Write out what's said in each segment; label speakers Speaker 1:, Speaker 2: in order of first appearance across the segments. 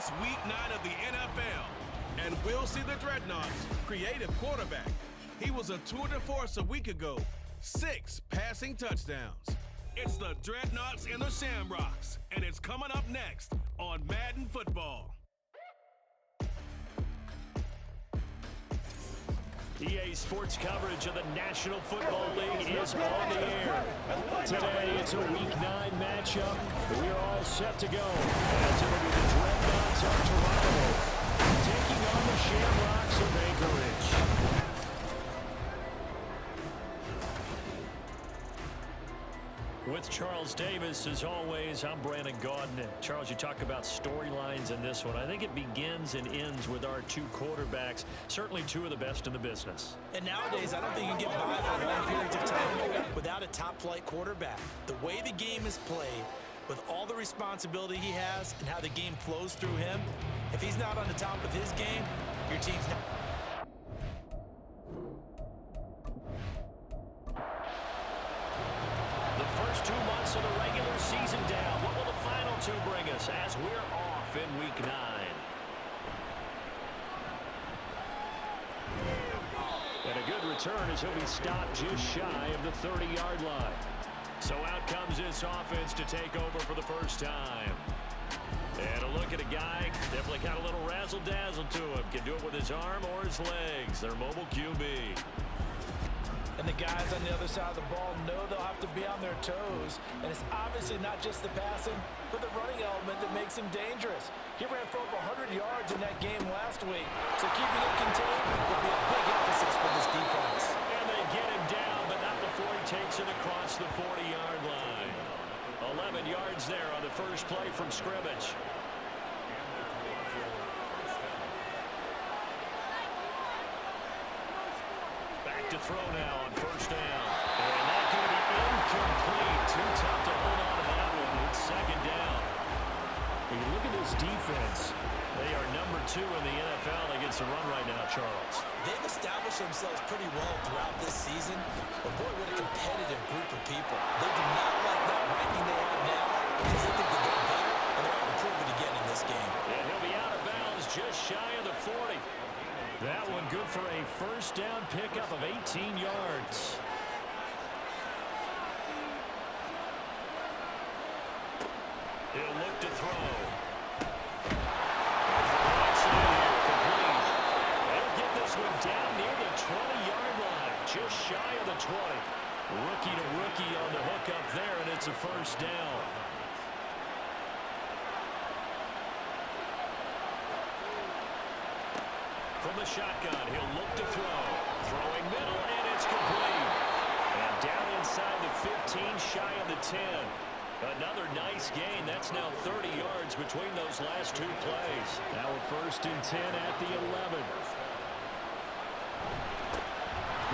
Speaker 1: It's Week 9 of the NFL, and we'll see the Dreadnoughts' creative quarterback. He was a tour de force a week ago, 6 passing touchdowns. It's the Dreadnoughts and the Shamrocks, and it's coming up next on Madden Football.
Speaker 2: EA Sports coverage of the National Football League is on the air. Today, it's a Week 9 matchup. We are all set to go as it'll be the Dreadnoughts of Toronto taking on the Shamrocks of Anchorage. With Charles Davis, as always, I'm Brandon Gaudin. Charles, you talk about storylines in this one. I think it begins and ends with our two quarterbacks, certainly two of the best in the business.
Speaker 3: And nowadays, I don't think you can get by for long periods of time without a top-flight quarterback. The way the game is played, with all the responsibility he has and how the game flows through him, if he's not on the top of his game, your team's not.
Speaker 2: First 2 months of the regular season down. What will the final two bring us as we're off in Week 9? And a good return as he'll be stopped just shy of the 30-yard line. So out comes this offense to take over for the first time. And a look at a guy, definitely got a little razzle-dazzle to him. Can do it with his arm or his legs. Their mobile QB.
Speaker 3: And the guys on the other side of the ball know they'll have to be on their toes. And it's obviously not just the passing, but the running element that makes him dangerous. He ran for over 100 yards in that game last week. So keeping it contained will be a big emphasis for this defense.
Speaker 2: And they get him down, but not before he takes it across the 40-yard line. 11 yards there on the first play from scrimmage. To throw now on first down. And that could be incomplete. Too tough to hold on to that one. It's second down. When you look at this defense, they are number 2 in the NFL against the run right now, Charles.
Speaker 3: They've established themselves pretty well throughout this season. But boy, what a competitive group of people. They do not like that ranking they have now because they think they're better and they're going to prove it again in this game.
Speaker 2: And he'll be out of bounds just shy of the 40. That one good for a first down pickup of 18 yards. He'll look to throw. Complete. They'll get this one down near the 20-yard line, just shy of the 20. Rookie to rookie on the hook up there, and it's a first down. From the shotgun, he'll look to throw. Throwing middle, and it's complete. And down inside the 15, shy of the 10. Another nice gain. That's now 30 yards between those last two plays. Now a first and 10 at the 11.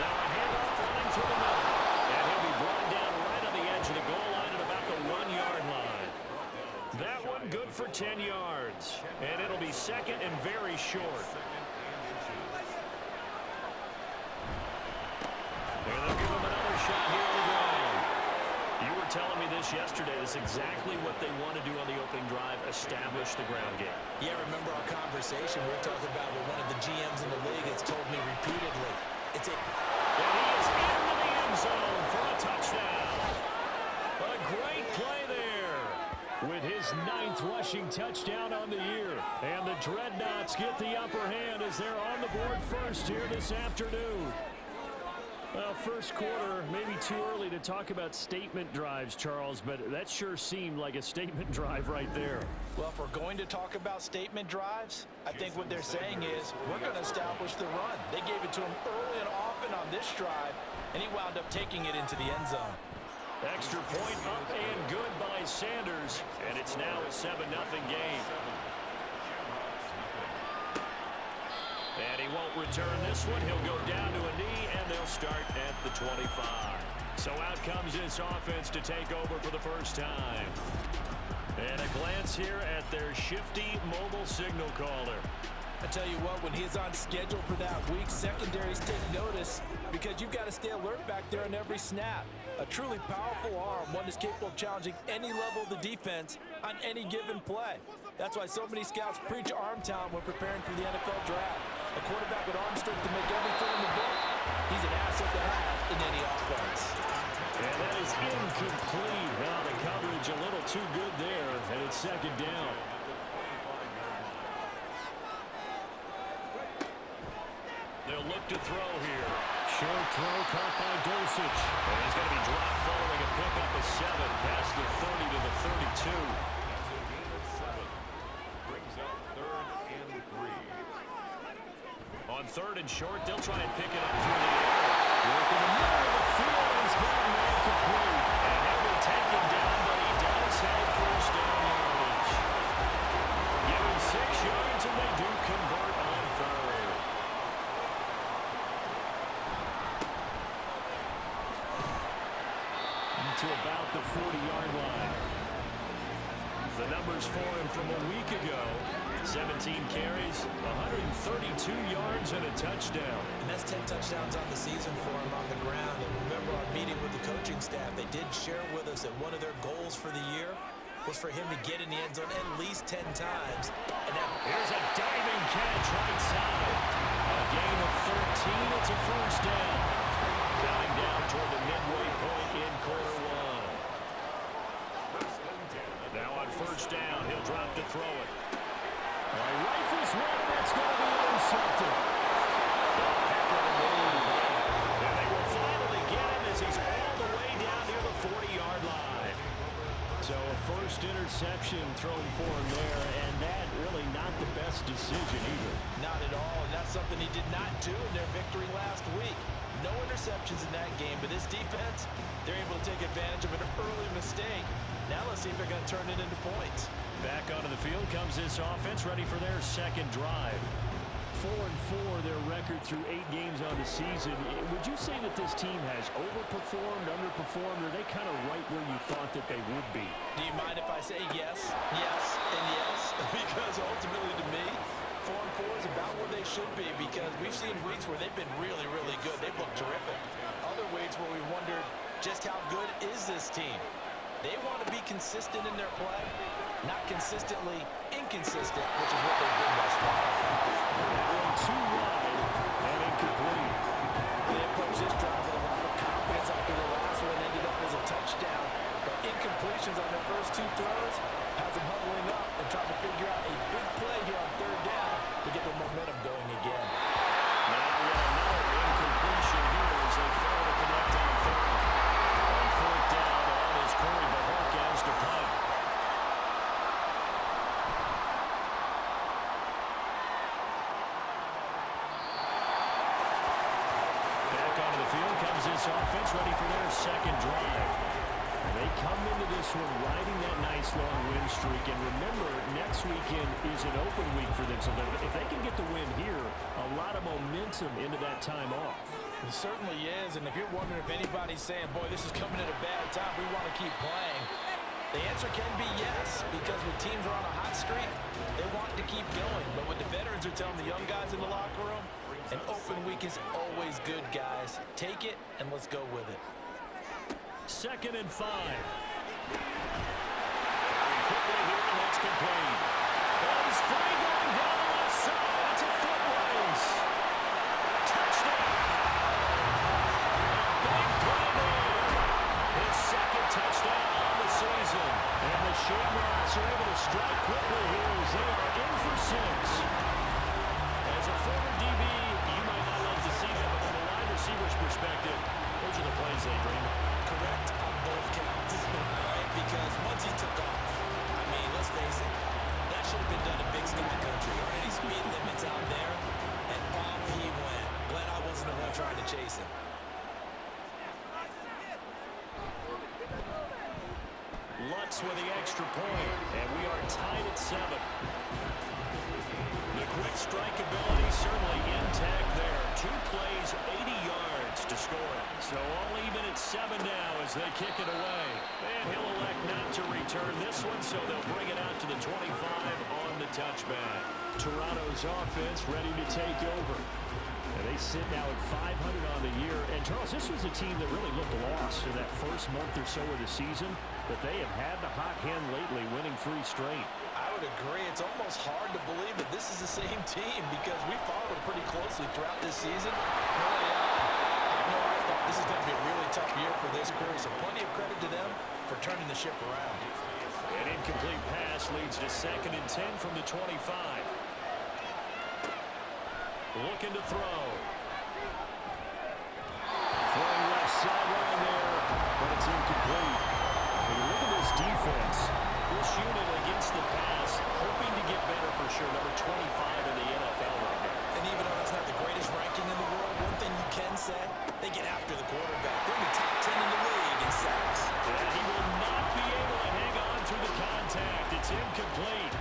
Speaker 2: Now a handoff running through the middle. And he'll be brought down right on the edge of the goal line at about the 1-yard line. That one good for 10 yards. And it'll be second and very short. Telling me this yesterday, that's exactly what they want to do on the opening drive, establish the ground game.
Speaker 3: Yeah, remember our conversation we were talking about with one of the GMs in the league that's told me repeatedly. And
Speaker 2: he is into the end zone for a touchdown. A great play there with his 9th rushing touchdown on the year. And the Dreadnoughts get the upper hand as they're on the board first here this afternoon. Well, first quarter, maybe too early to talk about statement drives, Charles, but that sure seemed like a statement drive right there.
Speaker 3: Well, if we're going to talk about statement drives, I think what they're saying is we're going to establish the run. They gave it to him early and often on this drive, and he wound up taking it into the end zone.
Speaker 2: Extra point up and good by Sanders, and it's now a 7-0 game. And he won't return this one. He'll go down to a knee, and they'll start at the 25. So out comes this offense to take over for the first time. And a glance here at their shifty mobile signal caller.
Speaker 3: I tell you what, when he's on schedule for that week, secondaries take notice because you've got to stay alert back there on every snap. A truly powerful arm, one that's capable of challenging any level of the defense on any given play. That's why so many scouts preach arm talent when preparing for the NFL draft. A quarterback with arm strength to make everything in the book, he's an asset to have in any offense.
Speaker 2: And that is incomplete. Well, the coverage a little too good there, and it's second down. They'll look to throw here. Short throw caught by Dulcich. And he's going to be dropped following a pickup of 7 past the 30 to the 32.
Speaker 4: That's a gain of 7. Brings up 3rd and 3.
Speaker 2: On 3rd and short, they'll try and pick it up through the air. Work in the middle of the field. He's gotten that complete. And he'll be taken down, but he does have first down yardage. Give him 6 yards, and they do convert on 3rd. To about the 40-yard line. The numbers for him from a week ago: 17 carries, 132 yards, and a touchdown.
Speaker 3: And that's 10 touchdowns on the season for him on the ground. And remember our meeting with the coaching staff, they did share with us that one of their goals for the year was for him to get in the end zone at least 10 times. And now
Speaker 2: here's a diving catch right side. A gain of 13. It's a first down. Counting down toward the midway point in quarter 1. Now on first down, he'll drop to throw it. Rifles one, and that's going to be intercepted. Heck of a move. And they will finally get him as he's all the way down near the 40-yard line. So a first interception thrown for him there, and that really not the best decision either.
Speaker 3: not at all, and that's something he did not do in their victory last week. No interceptions in that game, but this defense, they're able to take advantage of an early mistake. Now let's see if they're going to turn it into points.
Speaker 2: Back onto the field comes this offense, ready for their second drive. 4-4, their record through 8 games on the season. Would you say that this team has overperformed, underperformed, or are they kind of right where you thought that they would be?
Speaker 3: Do you mind if I say yes, yes, and yes? Because ultimately to me, 4-4 is about where they should be, because we've seen weeks where they've been really, really good. They've looked terrific. Other weeks where we wondered just how good is this team. They want to be consistent in their play, not consistently inconsistent, which is what they've been thus far.
Speaker 2: One too wide and incomplete.
Speaker 3: They approached this drive with a lot of confidence after the last one ended up as a touchdown. But incompletions on their first 2 throws has them huddling up and trying to figure out a big play here on 3rd down to get the momentum going again.
Speaker 2: Now we have another incompletion here as they fail to connect on 3rd. On 4th down, on is Corey Bahork as to punt. Back onto the field comes this offense, ready for their second drive. They come into this one riding that nice long win streak. And remember, next weekend is an open week for them. So if they can get the win here, a lot of momentum into that time off.
Speaker 3: It certainly is, and if you're wondering if anybody's saying, boy, this is coming at a bad time, we want to keep playing, the answer can be yes, because when teams are on a hot streak, they want to keep going. But what the veterans are telling the young guys in the locker room, an open week is always good, guys. Take it, and let's go with it.
Speaker 2: 2nd and 5. Firing quickly here, and that's complete. And he's free going down the left side. It's a foot race. Touchdown. Big play there. His 2nd touchdown on the season. And the Shamrocks are able to strike quickly here as they are in for 6. As a former DB, you might not love to see that, but from a wide receiver's perspective, those are the plays they dream of.
Speaker 3: Correct on both counts, all right? Because once he took off, I mean, let's face it, that should have been done in Big Sky Country. Already speed limits out there, and off he went. Glad I wasn't the one trying to chase him.
Speaker 2: Lutz with the extra point, and we are tied at 7. The quick strike ability certainly intact there. 2 plays, 80 yards to score it. So all even at 7 now as they kick it away. And he'll elect not to return this one, so they'll bring it out to the 25 on the touchback. Toronto's offense ready to take over. And they sit now at 500 on the year. And, Charles, this was a team that really looked lost in that first month or so of the season, but they have had the hot hand lately, winning 3 straight.
Speaker 3: I would would agree. It's almost hard to believe that this is the same team because we followed them pretty closely throughout this season. I thought this is going to be a really tough year for this crew, so plenty of credit to them for turning the ship around.
Speaker 2: An incomplete pass leads to 2nd and 10 from the 25. Looking to throw. Throwing left sideline there, but it's incomplete. And look at this defense. This unit against the pass, hoping to get better for sure. Number 25 in the NFL right now.
Speaker 3: And even though that's not the greatest ranking in the world, one thing you can say, they get after the quarterback. They're in the top 10 in the league in sacks.
Speaker 2: And he will not be able to hang on through the contact. It's incomplete.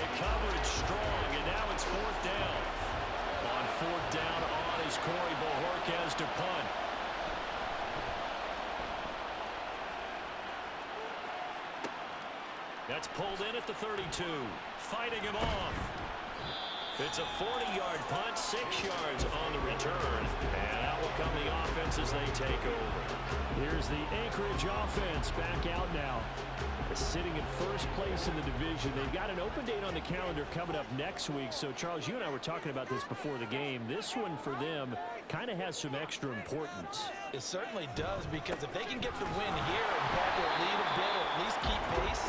Speaker 2: The coverage strong, and now it's 4th down. On 4th down on is Corey Bojorquez to punt. That's pulled in at the 32. Fighting him off. It's a 40-yard punt, 6 yards on the return. And out will come the offense as they take over. Here's the Anchorage offense back out now. Sitting in first place in the division. They've got an open date on the calendar coming up next week. So, Charles, you and I were talking about this before the game. This one for them kind of has some extra importance.
Speaker 3: It certainly does, because if they can get the win here and pad their lead a bit or at least keep pace,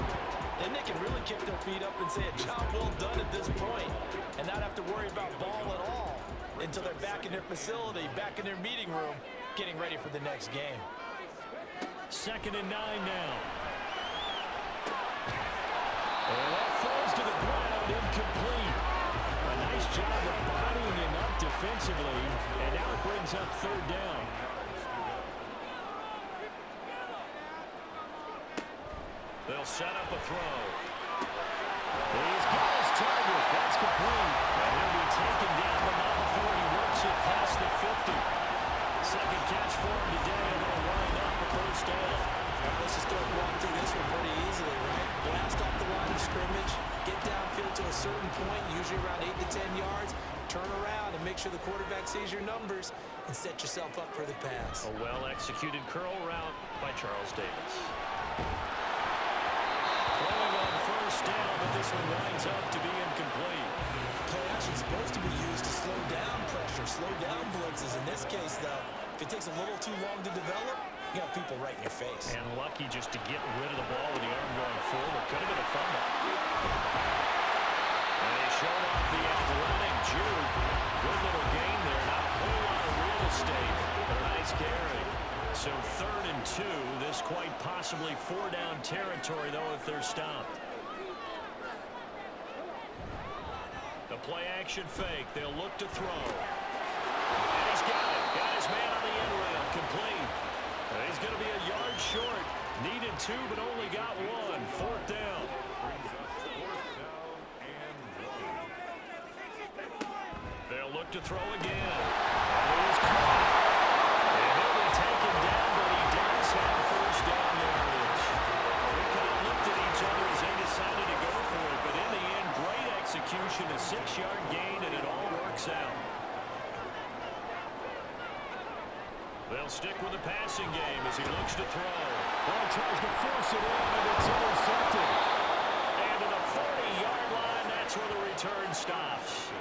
Speaker 3: then they can really kick their feet up and say a job well done at this point and not have to worry about ball at all until they're back in their facility, back in their meeting room, getting ready for the next game.
Speaker 2: 2nd and 9 now. And that falls to the ground, incomplete. A nice job of bodying him up defensively, and now it brings up 3rd down. They'll set up a throw. He's got his target. That's complete. And he'll be taken down before he works it past the 50. Second catch for him today, and they'll wind up a 1st down.
Speaker 3: Now, let's just go and walk through this one pretty easily, right? Blast off the line of scrimmage, get downfield to a certain point, usually around 8 to 10 yards, turn around and make sure the quarterback sees your numbers and set yourself up for the pass.
Speaker 2: A well-executed curl route by Charles Davis. Throwing on 1st down, but this one winds up to be incomplete.
Speaker 3: Play action is supposed to be used to slow down pressure, slow down blitzes. In this case, though, if it takes a little too long to develop, you got people right in your face.
Speaker 2: And lucky just to get rid of the ball with the arm going forward. Could have been a fumble. And they show off the athletic juke. Good little gain there. Not a whole lot of real estate, but a nice carry. So 3rd and 2. This quite possibly 4-down territory, though, if they're stopped. The play action fake. They'll look to throw. And he's got it. Got his man on the end rail. Complete. And he's going to be a yard short. Needed 2, but only got 1. 4th down. They'll look to throw again. And he's caught. And he'll be taken down, but he does have 1st down yardage. They kind of looked at each other as they decided to go for it, but in the end, great execution, a 6-yard gain, and it all works out. They'll stick with the passing game as he looks to throw. Ball tries to force it in, and it's intercepted. And to the 40-yard line, that's where the return stops.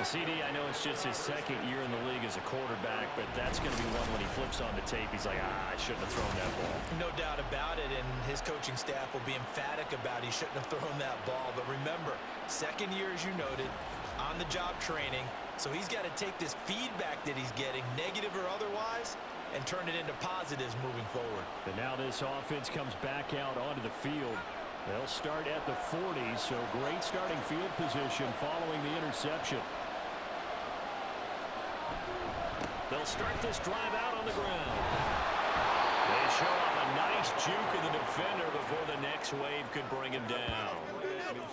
Speaker 2: CD, I know it's just his 2nd year in the league as a quarterback, but that's going to be one when he flips on the tape. He's like, I shouldn't have thrown that ball.
Speaker 3: No doubt about it, and his coaching staff will be emphatic about he shouldn't have thrown that ball. But remember, 2nd year, as you noted, on-the-job training, so he's got to take this feedback that he's getting, negative or otherwise, and turn it into positives moving forward.
Speaker 2: And now this offense comes back out onto the field. They'll start at the 40, so great starting field position following the interception. They'll start this drive out on the ground. They show off a nice juke of the defender before the next wave could bring him down.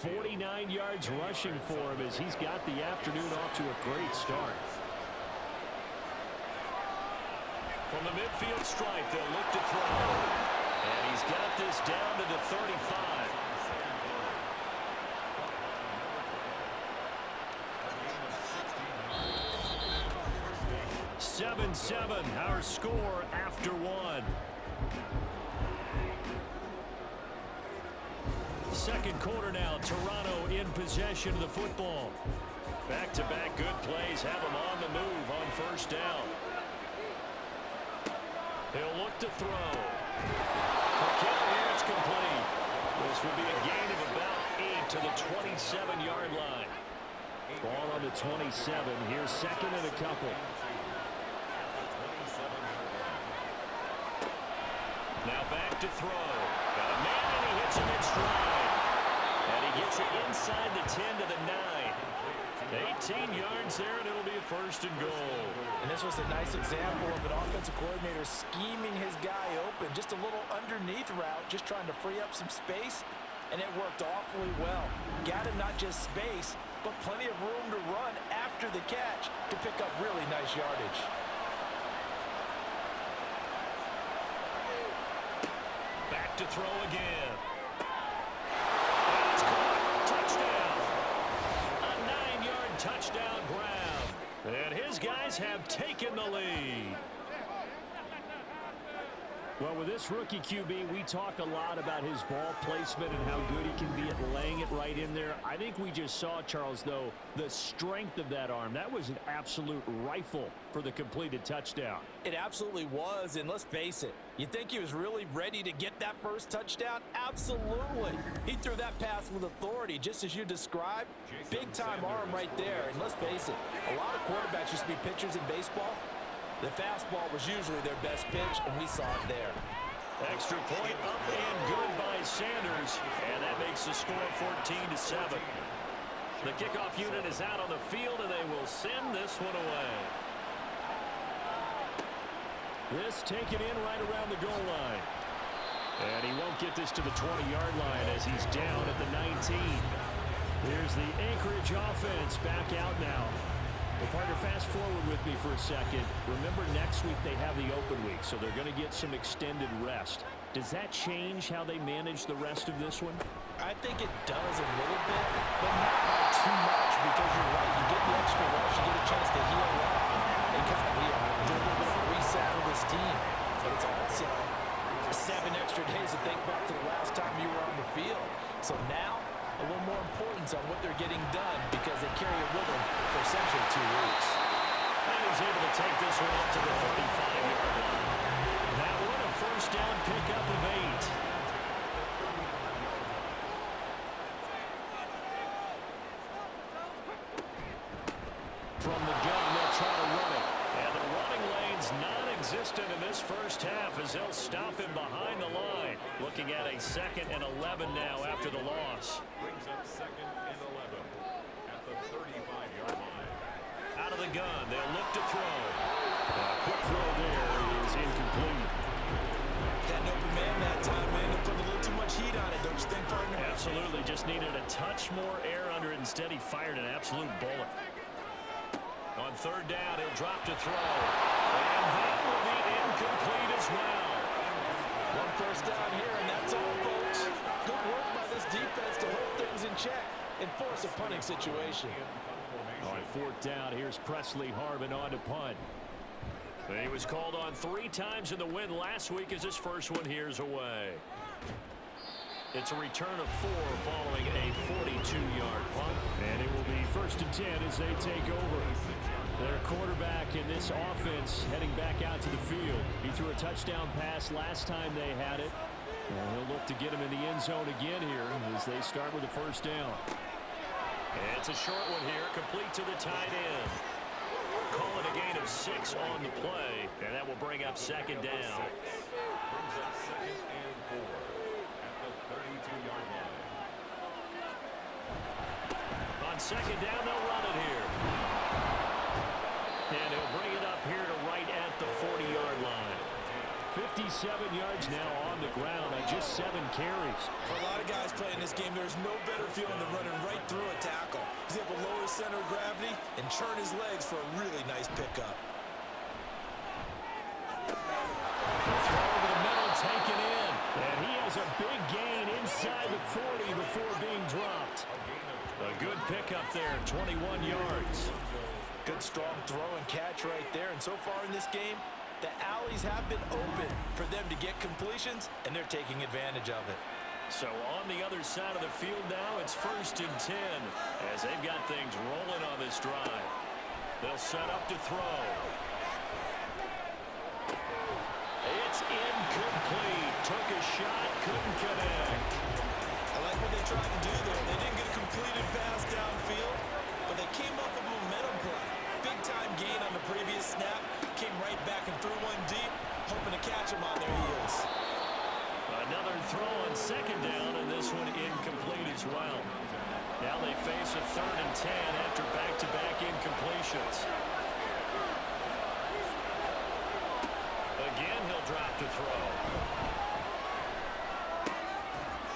Speaker 2: 49 yards rushing for him as he's got the afternoon off to a great start. From the midfield stripe, they'll look to throw. And he's got this down to the 35. 7-7, our score after 1. Second quarter now, Toronto in possession of the football. Back-to-back good plays have them on the move on first down. He'll look to throw. McKinnon here, it's complete. This would be a gain of about 8 to the 27-yard line. Ball on the 27. Here's second and a couple. Now back to throw. Got a man and he hits him in stride. And he gets it inside the 10 to the 9. 18 yards there, and it'll be a first and goal.
Speaker 3: And this was a nice example of an offensive coordinator scheming his guy open. Just a little underneath route, just trying to free up some space, and it worked awfully well. Got him not just space, but plenty of room to run after the catch to pick up really nice yardage.
Speaker 2: Back to throw again. That's caught. Touchdown. A 9-yard touchdown grab. And his guys have taken the lead. Well, with this rookie QB, we talk a lot about his ball placement and how good he can be at laying it right in there. I think we just saw, Charles, though, the strength of that arm. That was an absolute rifle for the completed touchdown.
Speaker 3: It absolutely was, and let's face it, you think he was really ready to get that first touchdown? Absolutely. He threw that pass with authority, just as you described. Big-time arm right there, and let's face it, a lot of quarterbacks used to be pitchers in baseball. The fastball was usually their best pitch, and we saw it there.
Speaker 2: Extra point up and good by Sanders, and that makes the score 14-7. The kickoff unit is out on the field, and they will send this one away. This taken in right around the goal line. And he won't get this to the 20-yard line as he's down at the 19. Here's the Anchorage offense back out now. Well, partner, fast forward with me for a second. Remember, next week they have the open week, so they're going to get some extended rest. Does that change how they manage the rest of this one?
Speaker 3: I think it does a little bit, but not by too much, because you're right. You get the extra rest, you get a chance to heal up and kind of do a little bit of a reset for this team. But it's also 7 extra days to think back to the last time you were on the field. So now, a little more importance on what they're getting done because they carry it with them for essentially 2 weeks.
Speaker 2: And he's able to take this one up to the 35-yard line. That one a first down pickup of 8. From the gun, they'll try to run it. And the running lane's non-existent in this first half as they'll stop him behind the line. Looking at a 2nd and 11 now after the loss.
Speaker 4: Brings up 2nd and 11 at the 35-yard line.
Speaker 2: Out of the gun, they'll look to throw. A quick throw there is incomplete.
Speaker 3: Had an open man that time, man. They put a little too much heat on it, don't you think, partner?
Speaker 2: Absolutely, just needed a touch more air under it. Instead, he fired an absolute bullet. On 3rd down, he'll drop to throw. And that will be incomplete as well.
Speaker 3: 1 first down here, and that's all, folks. Good work by this defense to hold things in check and force a punting situation.
Speaker 2: On 4th down, here's Presley Harvin on to punt. He was called on 3 times in the win last week as his first one here's away. It's a return of 4 following a 42-yard punt. And it will be 1st and 10 as they take over. Their quarterback in this offense heading back out to the field. He threw a touchdown pass last time they had it. And he'll look to get him in the end zone again here as they start with the first down. And it's a short one here, complete to the tight end. Call it a gain of 6 on the play, and that will bring up 2nd down.
Speaker 4: Brings up 2nd and 4 at the 32-yard line.
Speaker 2: On 2nd down, they'll run it here. And he'll bring it up here to right at the 40-yard line. 57 yards now on the ground on just 7 carries.
Speaker 3: For a lot of guys playing this game, there's no better feeling than running right through a tackle. He's able to lower his center of gravity and churn his legs for a really nice pickup.
Speaker 2: The throw over the middle taken in. And he has a big gain inside the 40 before being dropped. A good pickup there, 21 yards.
Speaker 3: Good strong throw and catch right there. And so far in this game, the alleys have been open for them to get completions, and they're taking advantage of it.
Speaker 2: So on the other side of the field now, it's 1st and 10 as they've got things rolling on this drive. They'll set up to throw. It's incomplete. Took a shot, couldn't connect.
Speaker 3: I like what they tried to do there. They didn't get a completed pass downfield, but they came up with a momentum play. Big-time gain on the previous snap. Came right back and threw one deep, hoping to catch them on their heels.
Speaker 2: Another throw on 2nd down, and this one incomplete as well. Now they face a 3rd and 10 after back-to-back incompletions. Again, he'll drop to throw.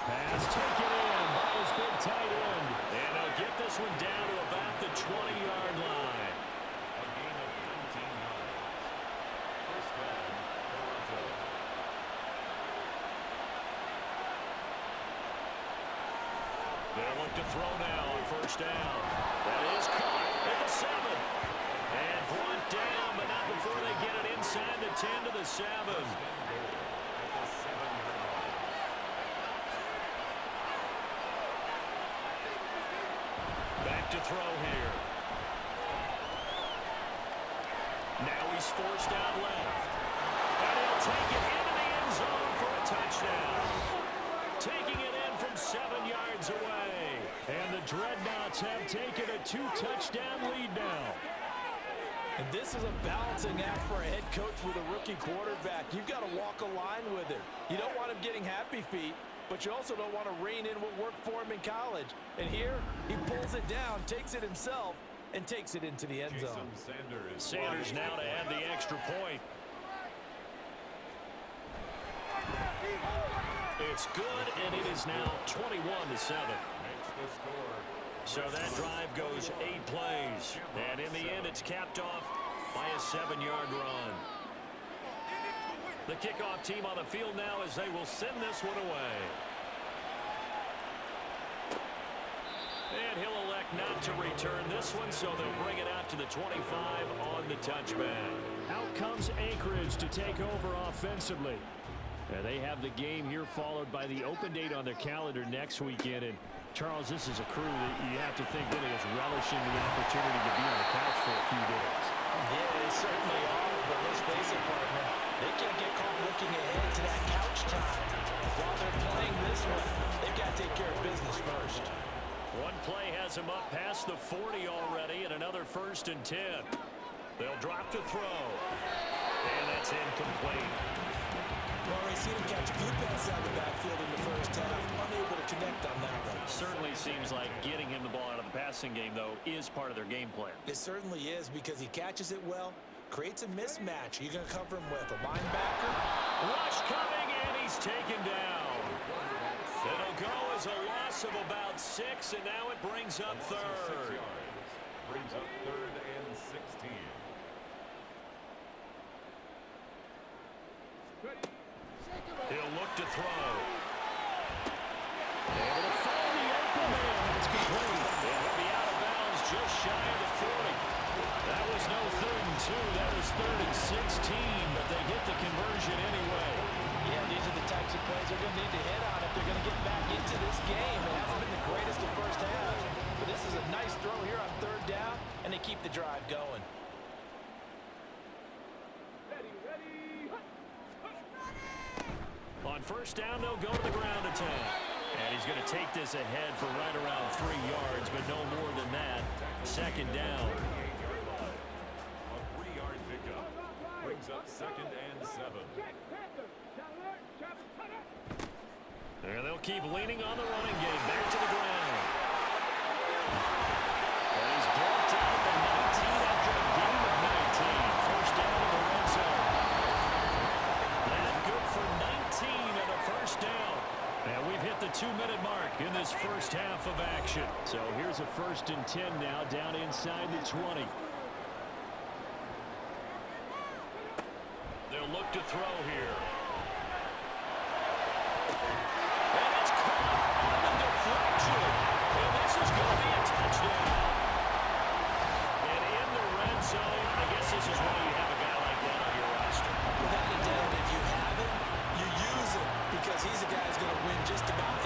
Speaker 2: Pass taken in by his big tight end. And he'll get this one down to about the 20-yard line.
Speaker 4: A gain of 19 yards. First down, Toronto.
Speaker 2: They'll look to throw now on 1st down. That is caught at the 7. And brought down, but not before they get it inside the 10 to the 7.
Speaker 4: At the 7-yard line.
Speaker 2: Back to throw here. Now he's forced out left. And he'll take it into the end zone for a touchdown. Taking it in from 7 yards away. And the Dreadnoughts have taken a 2-touchdown lead now.
Speaker 3: And this is a balancing act for a head coach with a rookie quarterback. You've got to walk a line with him. You don't want him getting happy feet, but you also don't want to rein in what worked for him in college. And here, he pulls it down, takes it himself, and takes it into the end zone.
Speaker 2: Sanders now to add the extra point. It's good, and it is now 21-7.
Speaker 4: Makes the score.
Speaker 2: So that drive goes 8 plays. And in the end, it's capped off by a 7-yard run. The kickoff team on the field now as they will send this one away. And he'll elect not to return this one, so they'll bring it out to the 25 on the touchback. Out comes Anchorage to take over offensively. They have the game here followed by the open date on their calendar next weekend. And Charles, this is a crew that you have to think really is relishing the opportunity to be on the couch for a few days.
Speaker 3: Yeah, they certainly are, but let's face it, partner. They can't get caught looking ahead to that couch time. While they're playing this one, they've got to take care of business first.
Speaker 2: One play has him up past the 40 already, and another 1st and 10. They'll drop to throw. And that's incomplete.
Speaker 3: Well, we've seen him catch a few passes out of the backfield in the first half, unable to connect on that one.
Speaker 2: Certainly seems like getting him the ball out of the passing game, though, is part of their game plan.
Speaker 3: It certainly is because he catches it well, creates a mismatch. You're going to cover him with a linebacker.
Speaker 2: Rush coming, and he's taken down. It'll go as a loss of about 6, and now it brings up 3rd.
Speaker 4: 6 yards. Brings up 3rd and 16.
Speaker 2: He'll look to throw. Able to find the open man. It's complete. And he'll be out of bounds just shy of the 40. That was no 3rd and 2. That was 3rd and 16, but they get the conversion anyway.
Speaker 3: Yeah, these are the types of plays they're going to need to hit on if they're going to get back into this game. It hasn't been the greatest of first half, but this is a nice throw here on 3rd down, and they keep the drive going.
Speaker 2: On 1st down, they'll go to the ground attack. And he's going to take this ahead for right around 3 yards, but no more than that. 2nd down.
Speaker 4: A 3-yard pickup. Brings up 2nd and 7.
Speaker 2: And they'll keep leaning on the running game. Back to the ground. And he's brought down at the 19 after a gain of 19. 1st down in the red zone. That good for 19 and a 1st down. And we've hit the 2-minute mark in this first half of action. So here's a 1st and 10 now down inside the 20. They'll look to throw here. And it's caught on the deflection. And this is going to be a touchdown. And in the red zone, I guess this is why you have a guy like that on your roster.
Speaker 3: Without a doubt, if you have him, you use him because he's a guy who's going to win just about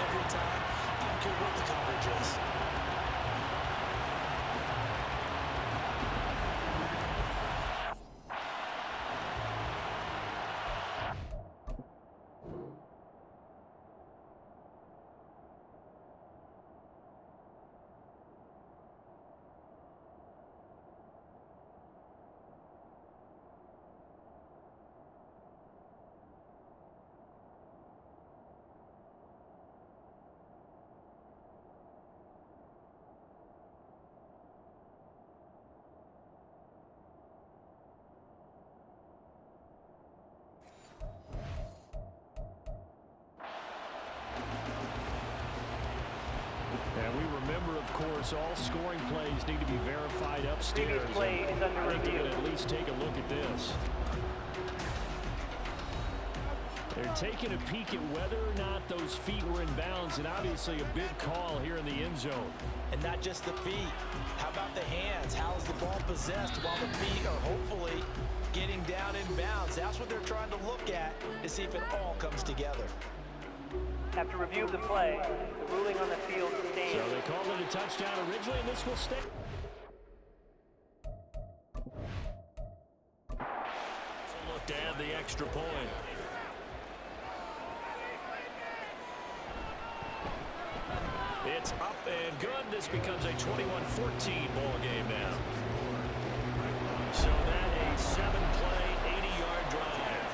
Speaker 2: course, all scoring plays need to be verified upstairs.
Speaker 5: Previous play is under
Speaker 2: I think
Speaker 5: review.
Speaker 2: we can at least take a look at this. They're taking a peek at whether or not those feet were in bounds, and obviously a big call here in the end zone.
Speaker 3: And not just the feet. How about the hands? How is the ball possessed while the feet are hopefully getting down in bounds? That's what they're trying to look at to see if it all comes together.
Speaker 5: After review of the play, the ruling on the field stands.
Speaker 2: So they called it a touchdown originally, and this will stay. So look to add the extra point. It's up and good. This becomes a 21-14 ball game now. So that a 7-play, 80-yard drive.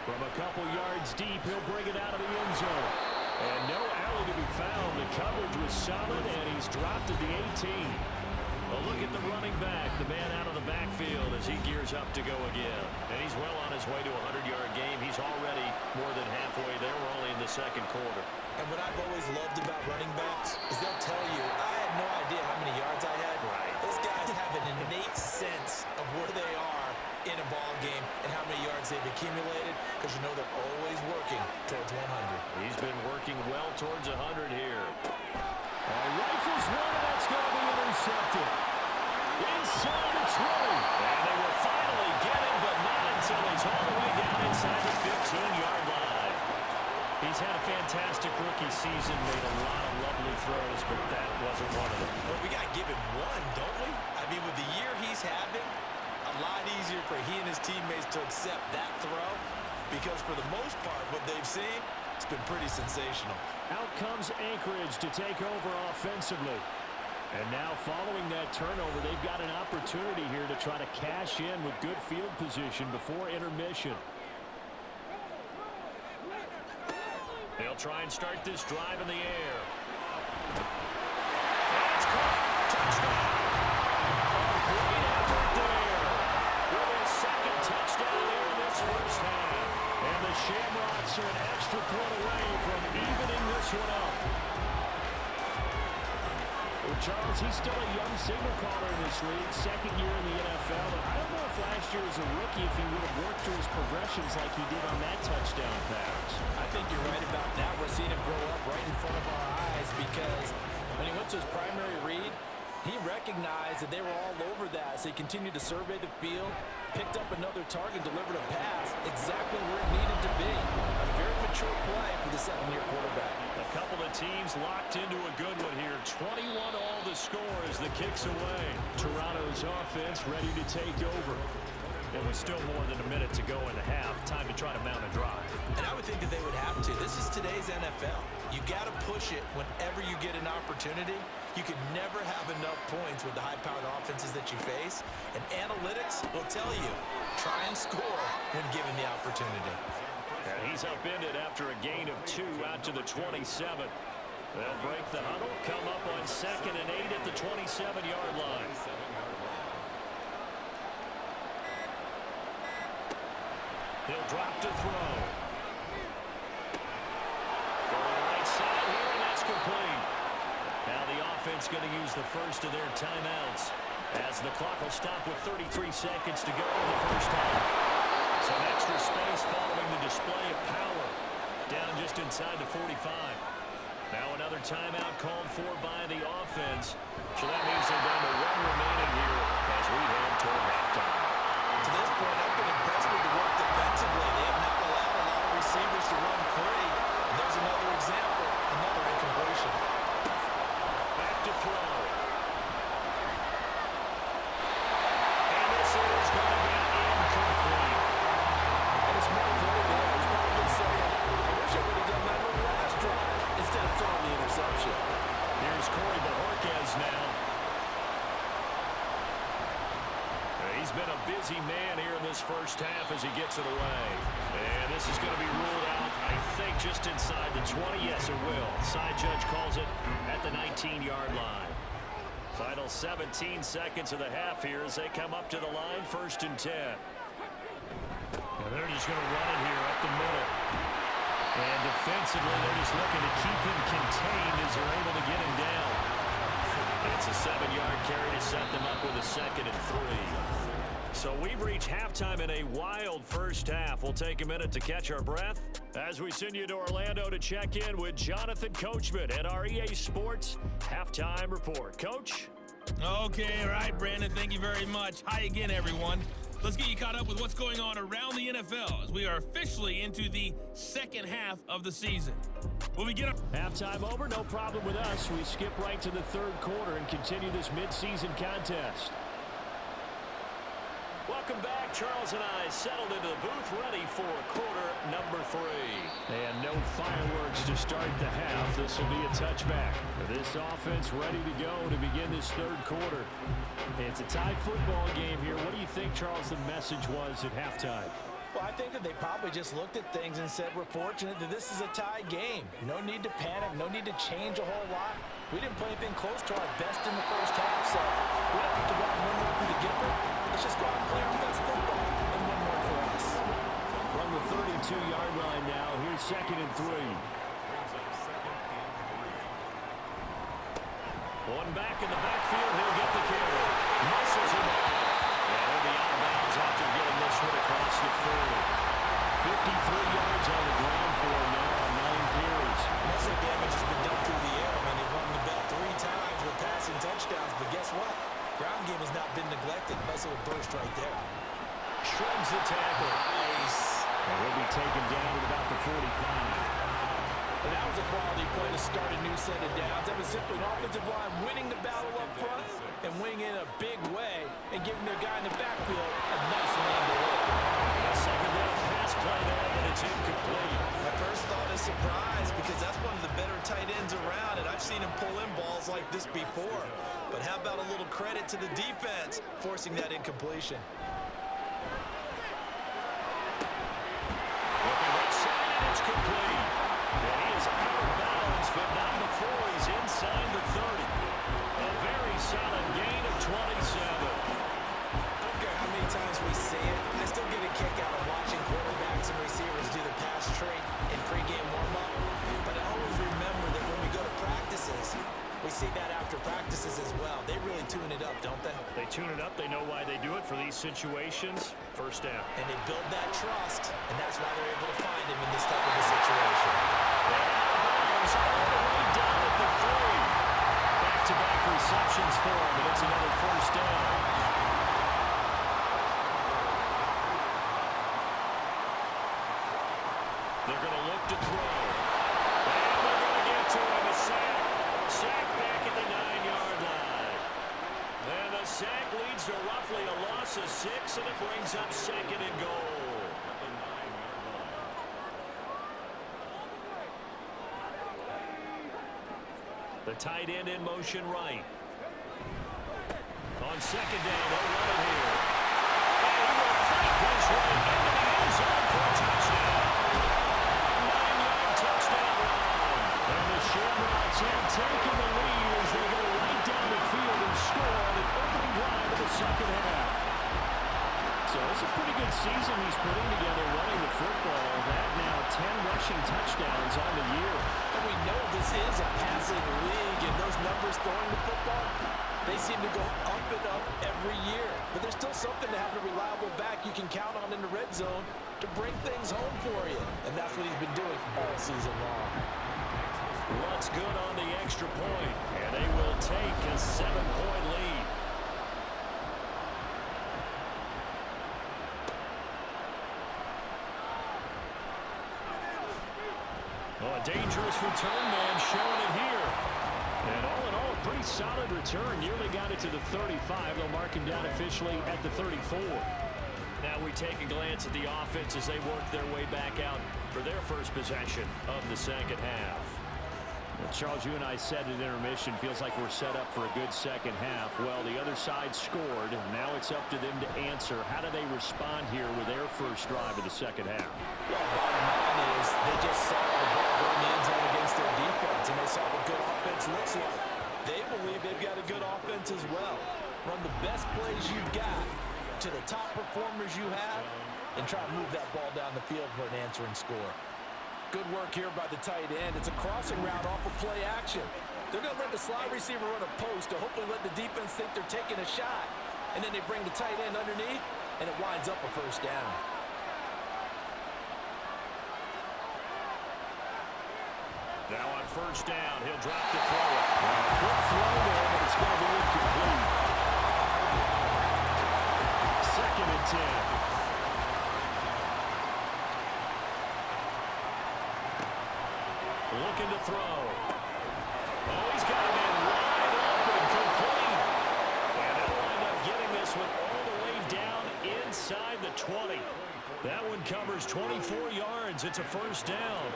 Speaker 2: From a couple yards deep, he'll bring it out of the end zone. And no alley to be found. The coverage was solid, and he's dropped at the 18. A look at the running back, the man out of the backfield as he gears up to go again. And he's well on his way to a 100-yard game. He's already more than halfway there. We're only in the second quarter.
Speaker 3: And what I've always loved about running backs is they'll tell you, I had no idea how many yards I had.
Speaker 2: Right.
Speaker 3: Those guys have an innate sense of where they are in a ball game and how many yards they've accumulated, because you know they're always working towards 100.
Speaker 2: He's been working well towards 100 here. Rifles one, and that's going to be intercepted. Inside the 20. And they will finally get him, but not until he's all the way down inside the 15-yard line. He's had a fantastic rookie season, made a lot of lovely throws, but that wasn't one of them.
Speaker 3: Well, we got to give him one, don't we? I mean, with the year he's having, a lot easier for he and his teammates to accept that throw, because for the most part, what they've seen, it's been pretty sensational.
Speaker 2: Out comes Anchorage to take over offensively. And now following that turnover, they've got an opportunity here to try to cash in with good field position before intermission. They'll try and start this drive in the air. That's caught. Touchdown. Great effort there. With his second touchdown there in this first half. And the Shamrocks are an extra point away from evening this one up. Well, Charles, he's still a young signal caller in this league, second year in the NFL. And I don't know if last year as a rookie, if he would have worked through his progressions like he did on that touchdown pass.
Speaker 3: I think you're right about that. We're seeing him grow up right in front of our eyes, because when he went to his primary read, he recognized that they were all over that. So he continued to survey the field, picked up another target, delivered a pass exactly where it needed to be. A very mature play for the second-year quarterback.
Speaker 2: A couple of teams locked into a good one here. 21 all the score as the kick's away. Toronto's offense ready to take over. It was still more than a minute to go in the half. Time to try to mount a drive.
Speaker 3: And I would think that they would have to. This is today's NFL. You got to push it whenever you get an opportunity. You can never have enough points with the high-powered offenses that you face. And analytics will tell you, try and score when given the opportunity.
Speaker 2: And he's upended after a gain of 2 out to the 27. They'll break the huddle, come up on 2nd and 8 at the 27-yard line. He'll drop to throw. Going right side here, and that's complete. Now the offense going to use the first of their timeouts, as the clock will stop with 33 seconds to go in the first half. Some extra space following the display of power. Down just inside the 45. Now another timeout called for by the offense. So that means they're down to 1 remaining here as we head toward halftime.
Speaker 3: To this point, I've been impressed with the work defensively. They have not allowed a lot of receivers to run free. And there's another example, another incompletion.
Speaker 2: Back to throw. And this is going to be incomplete.
Speaker 3: And it's more clear there. He's probably saying, I wish I would have done that on the last drive instead of throwing the interception.
Speaker 2: Here's Corey Bojorquez now. He's been a busy man here in this first half as he gets it away. And this is going to be ruled out, I think, just inside the 20. Yes, it will. Side judge calls it at the 19-yard line. Final 17 seconds of the half here as they come up to the line, 1st and 10. And they're just going to run it here up the middle. And defensively, they're just looking to keep him contained as they're able to get him down. It's a 7-yard carry to set them up with a 2nd and 3. So we've reached halftime in a wild first half. We'll take a minute to catch our breath as we send you to Orlando to check in with Jonathan Coachman at our EA Sports Halftime Report. Coach?
Speaker 6: Okay, all right, Brandon, thank you very much. Hi again, everyone. Let's get you caught up with what's going on around the NFL as we are officially into the second half of the season. Will we get up?
Speaker 2: Halftime over, no problem with us. We skip right to the third quarter and continue this midseason contest. Welcome back. Charles and I settled into the booth ready for quarter number 3. And no fireworks to start the half. This will be a touchback. This offense ready to go to begin this third quarter. It's a tie football game here. What do you think, Charles, the message was at halftime?
Speaker 3: Well, I think that they probably just looked at things and said, we're fortunate that this is a tie game. No need to panic, no need to change a whole lot. We didn't play anything close to our best in the first half, so we don't have to go out and win more from the Gipper. Let's just go out and play our best football and win more for us.
Speaker 2: From the 32-yard line now, here's 2nd and 3. One back in the backfield, he'll get the carry. Muscles him off. And he'll be out of bounds after getting this one across the 40. 53 yards on the ground for him now on 9 carries.
Speaker 3: Most of the damage has been done through the air. I mean, they've run the ball 3 times with passing touchdowns, but guess what? Ground game has not been neglected. Nice little burst right there.
Speaker 2: Shrugs the tackle.
Speaker 3: Nice.
Speaker 2: And he'll be taken down at about the 45.
Speaker 3: And that was a quality play to start a new set of downs. That was simply an offensive line winning the battle up front and winning in a big way and giving their guy in the backfield a nice land to hit.
Speaker 2: A second down pass play there, but it's incomplete.
Speaker 3: My first thought is surprise because that's one of the better tight ends around, and I've seen him pull in balls like this before. But how about a little credit to the defense forcing that incompletion?
Speaker 2: Looking right side, and it's complete. And he is out of bounds, but not before he's inside the 30. A very solid gain of 27.
Speaker 3: I don't care how many times we see it. I still get a kick out of watching quarterbacks and receivers do the pass trait in pregame warm-up. But I always remember that when we go to practices, we see that after practices as well. They really tune it up, don't they?
Speaker 2: They tune it up. They know why they do it for these situations. First down.
Speaker 3: And they build that trust, and that's why they're able to find him in this type of a situation.
Speaker 2: And out of bounds all the way down at the 3. Back-to-back receptions for him, and it's another first down. They're going to look to throw. And they're going to get to him. A sack. Sack back at the 9-yard line. And the sack leads to roughly a loss of 6, and it brings up 2nd and goal. The tight end in motion right. On 2nd down, they'll run it here. And he will fight his way into the end zone for a touchdown. A 9-yard touchdown run. And the Shamrocks have taken the lead as they go right down the field and score on an opening drive of the second half. So it's a pretty good season he's putting together running the football. That now 10 rushing touchdowns on the year.
Speaker 3: And we know this is a passing league, and those numbers throwing the football, they seem to go up and up every year. But there's still something to have a reliable back you can count on in the red zone to bring things home for you. And that's what he's been doing all season long.
Speaker 2: What's good on the extra point, and they will take a 7-point lead. Oh, a dangerous return man showing it here. And all in all, a pretty solid return. Nearly got it to the 35. They'll mark him down officially at the 34. Now we take a glance at the offense as they work their way back out for their first possession of the second half. Well, Charles, you and I said at intermission, feels like we're set up for a good second half. Well, the other side scored. Now it's up to them to answer. How do they respond here with their first drive of the second half?
Speaker 3: Well, bottom line is they just saw the ball go in the end zone against their defense, and they saw what good offense looks like. They believe they've got a good offense as well. Run the best plays you've got to the top performers you have, and try to move that ball down the field for an answering score. Good work here by the tight end. It's a crossing route off of play action. They're going to let the slot receiver run a post to hopefully let the defense think they're taking a shot. And then they bring the tight end underneath, and it winds up a first down.
Speaker 2: Now on first down, he'll drop the throw. Quick throw there, but it's going to be incomplete. 2nd and 10. Looking to throw. Oh, he's got him in wide open, complete. And they'll wind up getting this one all the way down inside the 20. That one covers 24 yards. It's a first down.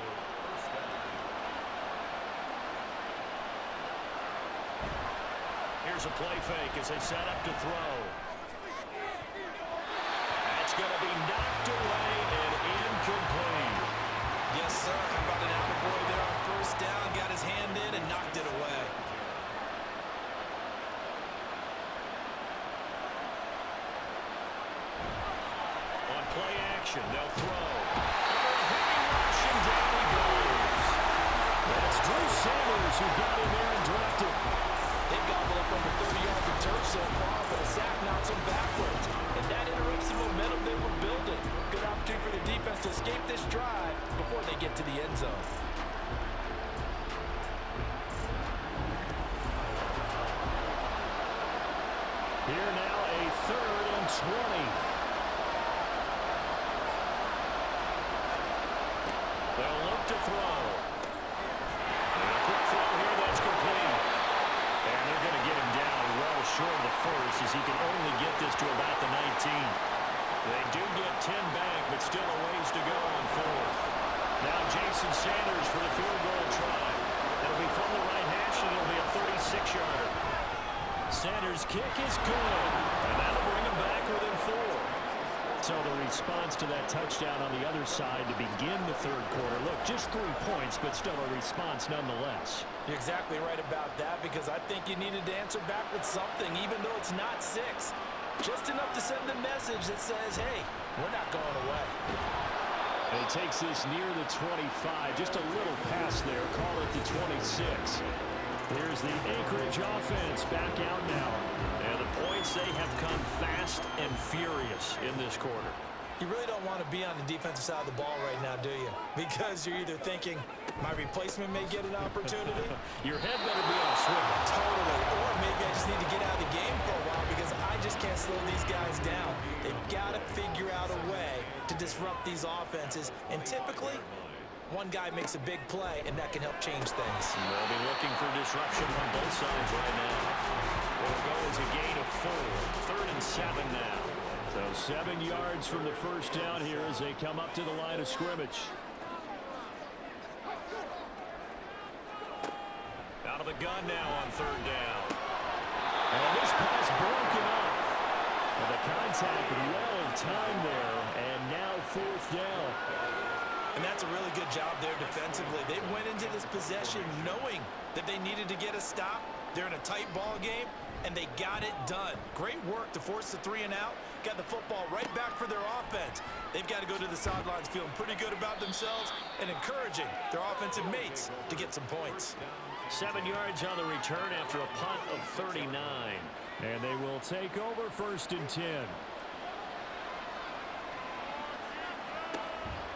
Speaker 2: Here's a play fake as they set up to throw. That's going to be knocked away and incomplete.
Speaker 3: Yes, sir. How about an attaboy there on first down? Got his hand in and knocked it away.
Speaker 2: On play action, they'll throw. And down he goes. That's Drew Sanders who got in there and dropped it.
Speaker 3: They've gobbled up over 30 yards of turf so far, but a sack knocks them backwards. And that interrupts the momentum they were building. Good opportunity for the defense to escape this drive before they get to the end zone.
Speaker 2: Here now a 3rd and 20. They'll look to throw. And a quick throw here that's complete. And they're going to get him down well short of the first as he can only get this to about the 19. They do get 10 back, but still a ways to go on 4th. Now Jason Sanders for the field goal try. It'll be from the right hash, and it'll be a 36-yarder. Sanders' kick is good, and that'll bring him back within 4. So the response to that touchdown on the other side to begin the 3rd quarter. Look, just 3 points, but still a response nonetheless.
Speaker 3: You're exactly right about that, because I think you needed to answer back with something, even though it's not 6. Just enough to send a message that says, hey, we're not going away.
Speaker 2: And he takes this near the 25. Just a little pass there. Call it the 26. Here's the Anchorage offense back out now. And the points, they have come fast and furious in this quarter.
Speaker 3: You really don't want to be on the defensive side of the ball right now, do you? Because you're either thinking, my replacement may get an opportunity.
Speaker 2: Your head better be on a swivel.
Speaker 3: Totally. Or maybe I just need to get out of the game for a while because I just can't slow these guys down. They've got to figure out a way to disrupt these offenses. And typically, one guy makes a big play, and that can help change things.
Speaker 2: They'll be looking for disruption on both sides right now. It'll go as a gain of 4. 3rd and 7 now. So 7 yards from the first down here as they come up to the line of scrimmage. Out of the gun now on 3rd down. And this pass broken up. And the contact well timed there. And now 4th down.
Speaker 3: And that's a really good job there defensively. They went into this possession knowing that they needed to get a stop. They're in a tight ball game, and they got it done. Great work to force the 3 and out. Got the football right back for their offense. They've got to go to the sidelines feeling pretty good about themselves and encouraging their offensive mates to get some points.
Speaker 2: 7 yards on the return after a punt of 39. And they will take over 1st and 10.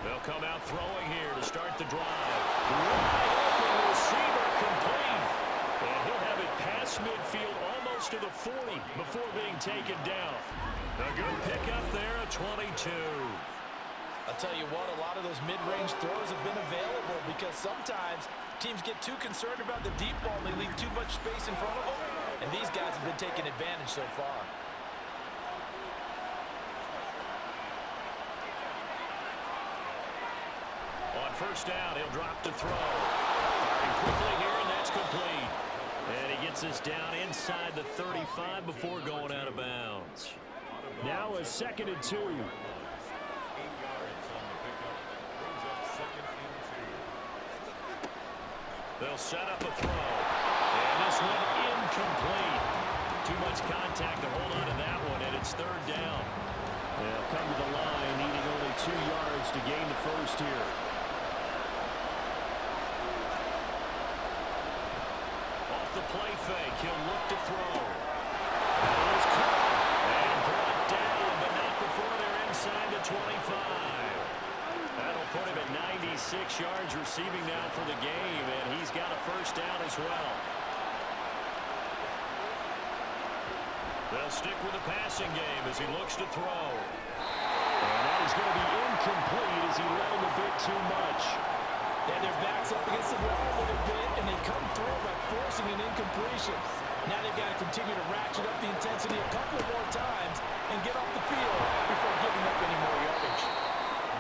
Speaker 2: They'll come out throwing here to start the drive. Wide open receiver complete. And he'll have it past midfield almost to the 40 before being taken down. A good pickup there at 22.
Speaker 3: I'll tell you what, a lot of those mid-range throws have been available because sometimes teams get too concerned about the deep ball and they leave too much space in front of them. And these guys have been taking advantage so far.
Speaker 2: On first down, he'll drop to throw. Firing quickly here, and that's complete. And he gets us down inside the 35 before going out of bounds. Now a 2nd and 2. They'll set up a throw. And this one incomplete. Too much contact to hold on to that one, and it's 3rd down. They'll come to the line, needing only 2 yards to gain the first here. the play fake. He'll look to throw. That is caught and brought down, but not before they're inside the 25. That'll put him at 96 yards receiving now for the game, and he's got a first down as well. They'll stick with the passing game as he looks to throw. And that is going to be incomplete as he let him a bit too much.
Speaker 3: And their backs up against the wall a little bit, and they come through by forcing an incompletion. Now they've got to continue to ratchet up the intensity a couple more times and get off the field before giving up any more yardage.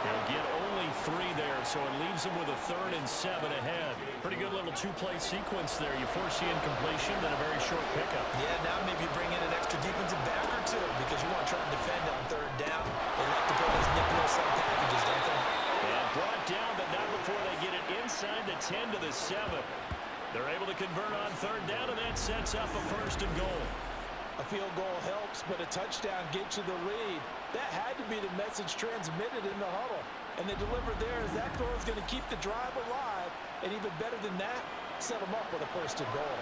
Speaker 2: They'll get only 3 there, so it leaves them with a 3rd and 7 ahead. Pretty good little 2-play sequence there. You force the incompletion, then a very short pickup.
Speaker 3: Yeah, now maybe you bring in an extra defensive back or 2 because you want to try and defend on 3rd down. They like to play those nickel sub packages, don't they?
Speaker 2: And brought down, but not before they get it inside the 10 to the 7. They're able to convert on 3rd down, and that sets up a 1st and goal.
Speaker 3: A field goal helps, but a touchdown gets you the lead. That had to be the message transmitted in the huddle. And they delivered there as that throw is going to keep the drive alive. And even better than that, set them up with a 1st and goal.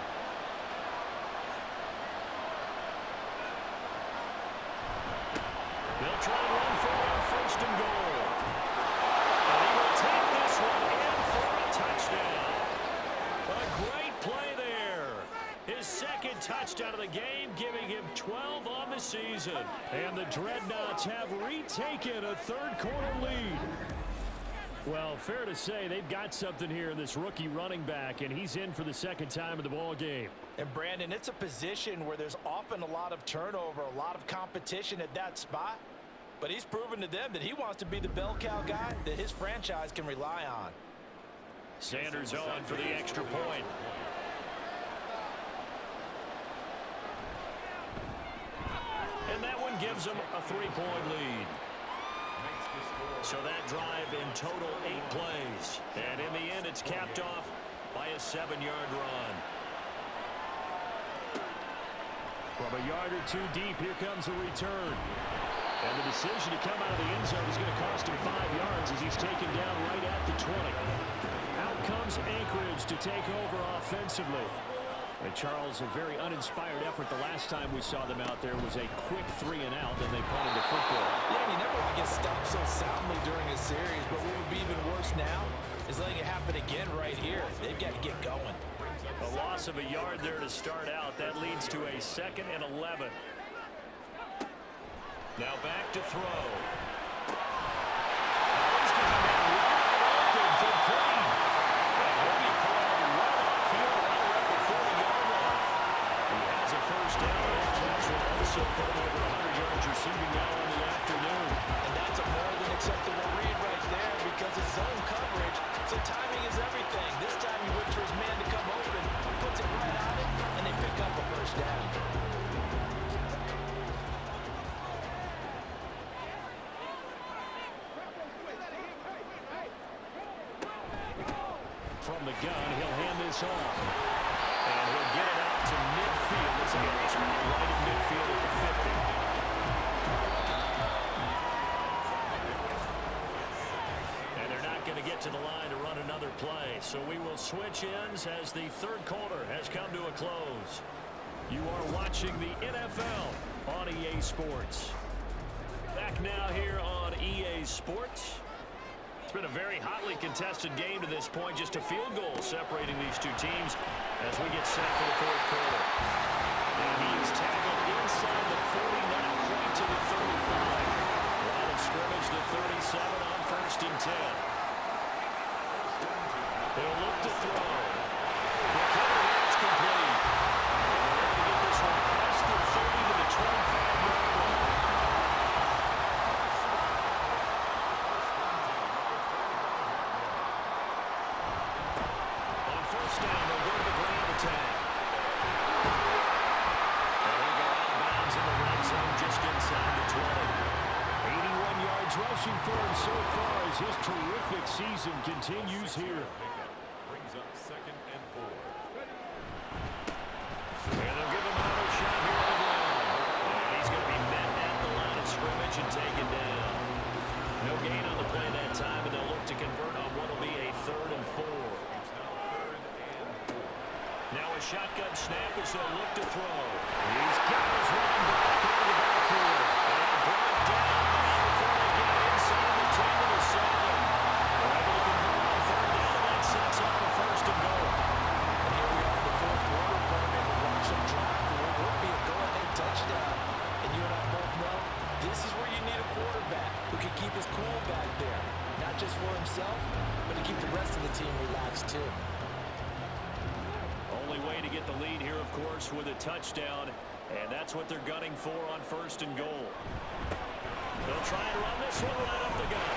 Speaker 2: They'll try and run for it on 1st and goal. And he will take this one in for a touchdown. A great play there. His 2nd touchdown of the game, giving him 12 on the season. And the Dreadnoughts have retaken a 3rd quarter lead. Well, fair to say they've got something here in this rookie running back, and he's in for the 2nd time in the ball game.
Speaker 3: And Brandon, it's a position where there's often a lot of turnover, a lot of competition at that spot. But he's proven to them that he wants to be the bell cow guy that his franchise can rely on.
Speaker 2: Sanders on for the extra point. And that one gives them a 3-point lead. So that drive in total 8 plays. And in the end, it's capped off by a 7-yard run. From a yard or 2 deep, here comes a return. And the decision to come out of the end zone is going to cost him 5 yards as he's taken down right at the 20. Out comes Anchorage to take over offensively. And Charles, a very uninspired effort the last time we saw them out there was a quick 3 and out, and they punted the football.
Speaker 3: Yeah, and you never want to get stopped so soundly during a series, but what would be even worse now is letting it happen again right here. They've got to get going.
Speaker 2: A loss of a yard there to start out. That leads to a 2nd and 11. Now back to throw. He's going to be open, complete. And he'll be called right off field right around the 40-yard line. He has a first down. That catch will also put him over 100 yards receiving now in the afternoon.
Speaker 3: And that's a more than acceptable read right there because it's zone coverage, so timing is everything. This time he waits for his man to come open, puts it right on it, and they pick up a first down. From the gun, he'll hand this off. And he'll get it out to midfield. It's a right in midfield at the 50. And they're not going to get to the line to run another play. So we will switch ends as the 3rd quarter has come to a close. You are watching the NFL on EA Sports. Back now here on EA Sports. It's been a very hotly contested game to this point. Just a field goal separating these two teams as we get set for the 4th quarter. And he is tackled inside the 40, not quite to the 35. Line of scrimmage, the 37 on 1st and 10. They'll look to throw. The carry is complete. And they're able to get this one past the 30 to the 25-yard line. Rushing for him so far as his terrific season continues here.
Speaker 4: Brings up 2nd and 4.
Speaker 2: And they'll give him another shot here on the ground. And he's going to be met at the line of scrimmage and taken down. No gain on the play that time, and they'll look to convert on what will be a 3rd and 4. Now a shotgun snap as they'll look to throw. He's got his running back into the backfield. And brought down before they get inside the 10 to the 7. They're able to convert on third down, and that sets up a first and goal.
Speaker 3: And here we are in the fourth quarter, partner. Watch them drive. It would be a go-ahead touchdown. And you and I both know this is where you need a quarterback who can keep his cool back there. Not just for himself, but to keep the rest of the team relaxed too.
Speaker 2: Only way to get the lead here, of course, with a touchdown. And that's what they're gunning for on first and goal. They'll try and run this one right up the gut.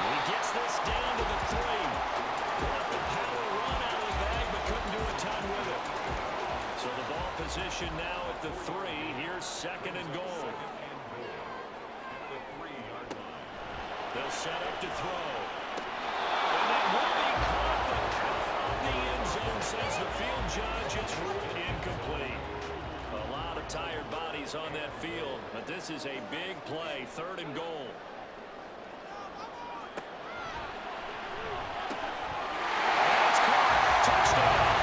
Speaker 2: He gets this down to the 3. Got the power run out of the bag, but couldn't do a ton with it. So the ball position now at the 3. Here's second and goal. They'll set up to throw. And that will be caught, but out of the end zone, says the field judge. It's ruled incomplete. A lot of tired bodies on that field, but this is a big play, third and goal. That's caught. Touchdown.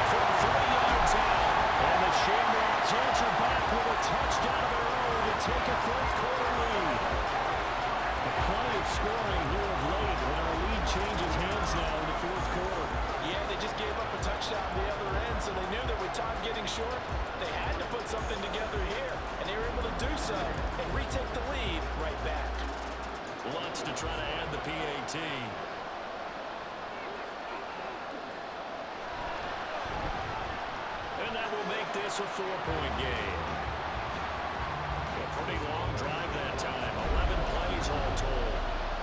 Speaker 2: From 3 yards out. And the Shamrocks answer back with a touchdown of their own to take a fourth quarter lead. Plenty of scoring here of late when our lead changes hands now in the fourth quarter.
Speaker 3: Yeah, they just gave up a touchdown on the other end, so they knew that with time getting short, they had to put something together here, and they were able to do so and retake the lead right back.
Speaker 2: Lutz to try to add the PAT. And that will make this a 4-point game. A pretty long drive that time. 11 plays all told.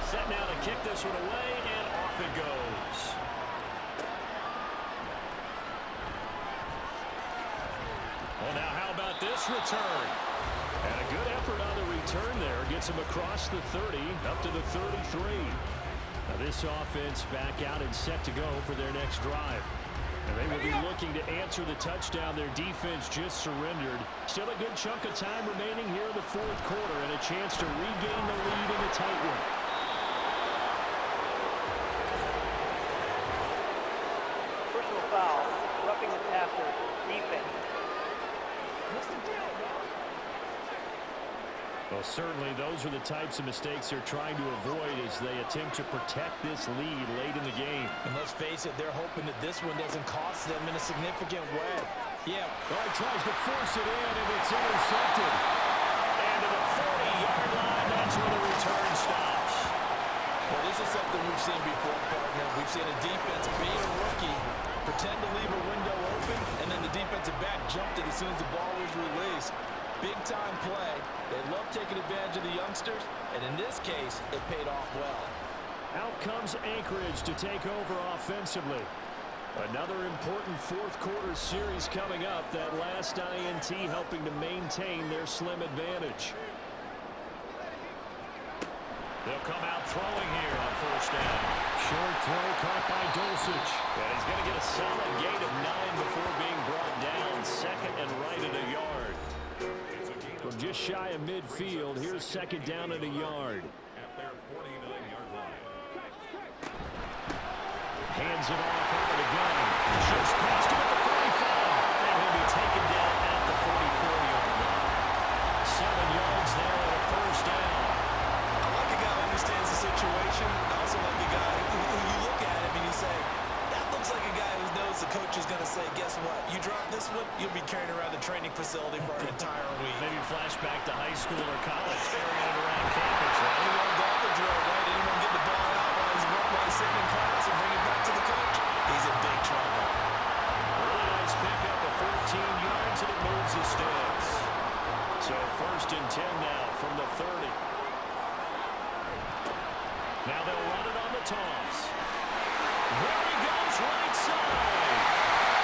Speaker 2: Set now to kick this one away, and off it goes. Well, now how about this return? And a good effort on the return there. Gets him across the 30, up to the 33. Now this offense back out and set to go for their next drive. And they will be looking to answer the touchdown their defense just surrendered. Still a good chunk of time remaining here in the fourth quarter and a chance to regain the lead in a tight one.
Speaker 5: Personal foul, roughing the passer, defense.
Speaker 2: Well, certainly those are the types of mistakes they're trying to avoid as they attempt to protect this lead late in the game.
Speaker 3: And let's face it, they're hoping that this one doesn't cost them in a significant way. Yeah.
Speaker 2: Well, he tries to force it in, and it's intercepted. And to the 40-yard line, that's where the return stops.
Speaker 3: Well, this is something we've seen before, partner. We've seen a defense being a rookie, pretend to leave a window open, and then the defensive back jumped it as soon as the ball was released. Big-time play. They love taking advantage of the youngsters, and in this case, it paid off well.
Speaker 2: Out comes Anchorage to take over offensively. Another important fourth quarter series coming up. That last INT helping to maintain their slim advantage. They'll come out throwing here on first down. Short throw caught by Dulcich. And he's going to get a solid gain of 9 before being brought down. Second and right at a yard. From just shy of midfield, here's second down at a yard.
Speaker 4: At their 49-yard line.
Speaker 2: Hands it off over the gun. Just past him at the 45. And he'll be taken down at the 44-yard line. 7 yards there at a first down.
Speaker 3: I like a guy who understands the situation. I also like a guy who you look at him and you say, that looks like a guy who knows the coach is going to say, guess what? You drop this one, you'll be carrying around the training facility for an entire week.
Speaker 2: Maybe flashback to high school or college, carrying it around campus. Right?
Speaker 3: Anyone got the drill, right? Anyone get the ball out while he's sitting in class and bring it back to the coach? He's in big trouble.
Speaker 2: Really nice pickup of 14 yards, and it moves the sticks. So first and 10 now from the 30. Now they'll run it on the toss. There he goes, right side.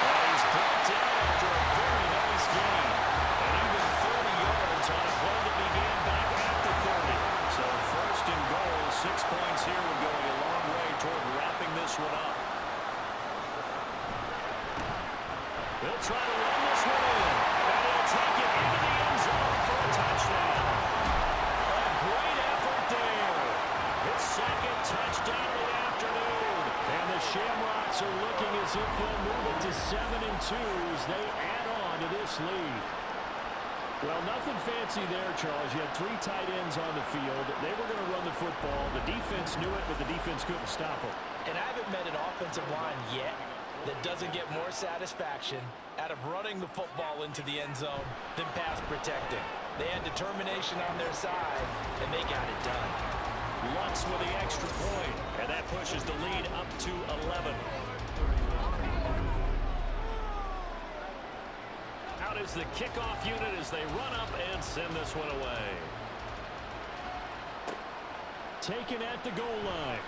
Speaker 2: And he's brought down after a very nice gain. And even 30 yards on a play that began back at the 30. So first and goal, 6 points here would go a long way toward wrapping this one up. They'll try to run this one in. And he'll take it into the end zone for a touchdown. A great effort there. His second touchdown of the afternoon. And the Shamrocks are looking as if they'll move it to 7-2 as they add on to this lead. Well, nothing fancy there, Charles. You had 3 tight ends on the field. They were going to run the football. The defense knew it, but the defense couldn't stop them.
Speaker 3: And I haven't met an offensive line yet that doesn't get more satisfaction out of running the football into the end zone than pass protecting. They had determination on their side, and they got it done.
Speaker 2: Lutz with the extra point, and that pushes the lead up to 11. Out is the kickoff unit as they run up and send this one away. Taken at the goal line.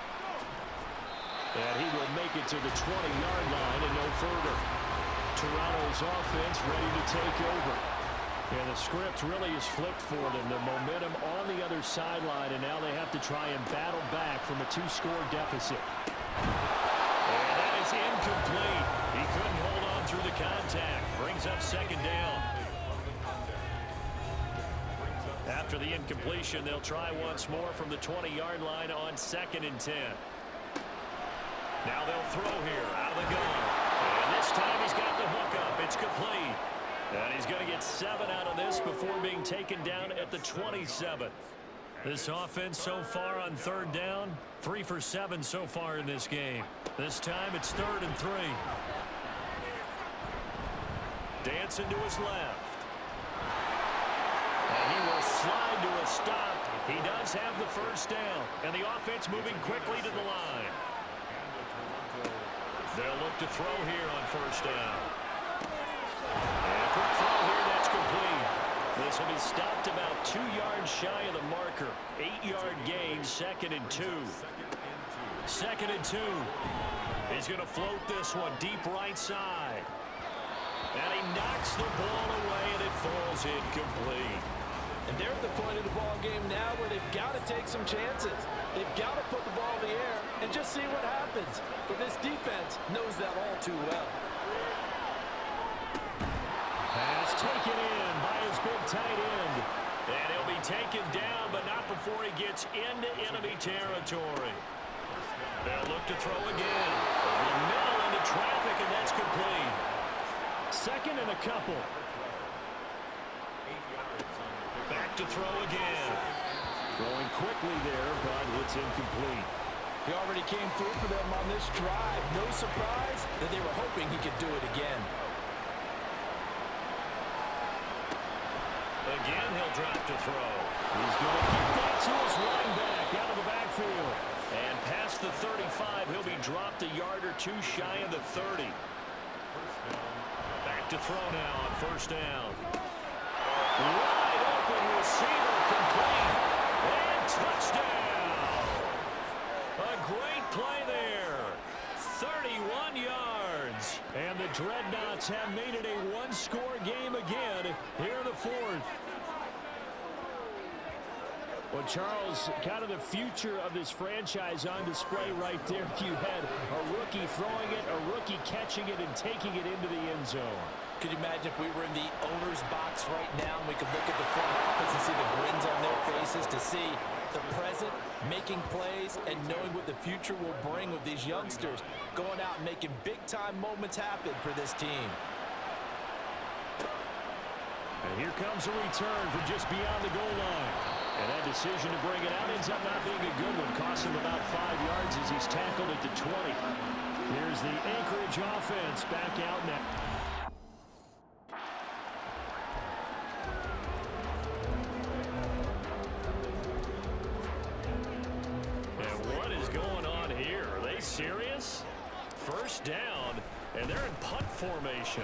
Speaker 2: And he will make it to the 20-yard line and no further. Toronto's offense ready to take over. And the script really is flipped for them. The momentum on the other sideline, and now they have to try and battle back from a 2-score deficit. And that is incomplete. He couldn't hold on through the contact. Brings up second down. After the incompletion, they'll try once more from the 20-yard line on 2nd and 10. Now they'll throw here out of the gun. And this time he's got the hook up. It's complete. And he's going to get 7 out of this before being taken down at the 27. This offense so far on 3rd down, 3 for 7 so far in this game. This time it's 3rd and 3. Dancing to his left. And he will slide to a stop. He does have the first down. And the offense moving quickly to the line. They'll look to throw here on 1st down. And a quick throw here, that's complete. This will be stopped about 2 yards shy of the marker. 8-yard gain, 2nd and 2. 2nd and 2. He's going to float this one deep right side. And he knocks the ball away, and it falls incomplete.
Speaker 3: And they're at the point of the ball game now where they've got to take some chances. They've got to put the ball in the air and just see what happens. But this defense knows that all too well.
Speaker 2: Pass taken in by his big tight end. And he'll be taken down, but not before he gets into enemy territory. They'll look to throw again. Over the middle into traffic, and that's complete. 2nd and a couple. Back to throw again. Throwing quickly there, but it's incomplete.
Speaker 3: He already came through for them on this drive. No surprise that they were hoping he could do it again.
Speaker 2: Again, he'll drop to throw. He's going to get that to his running back out of the backfield. And past the 35, he'll be dropped a yard or 2 shy of the 30. Back to throw now on 1st down. Wide open receiver complete. And touchdown. A great play there. 31 yards. And the Dreadnoughts have made it a 1-score game again here in the 4th. Well, Charles, kind of the future of this franchise on display right there. You had a rookie throwing it, a rookie catching it, and taking it into the end zone.
Speaker 3: Could you imagine if we were in the owner's box right now and we could look at the front office and see the grins on their faces to see the present, making plays, and knowing what the future will bring with these youngsters going out and making big-time moments happen for this team.
Speaker 2: And here comes a return from just beyond the goal line. And that decision to bring it out ends up not being a good one. Cost him about 5 yards as he's tackled at the 20. Here's the Anchorage offense back out now. And what is going on here? Are they serious? 1st down, and they're in punt formation.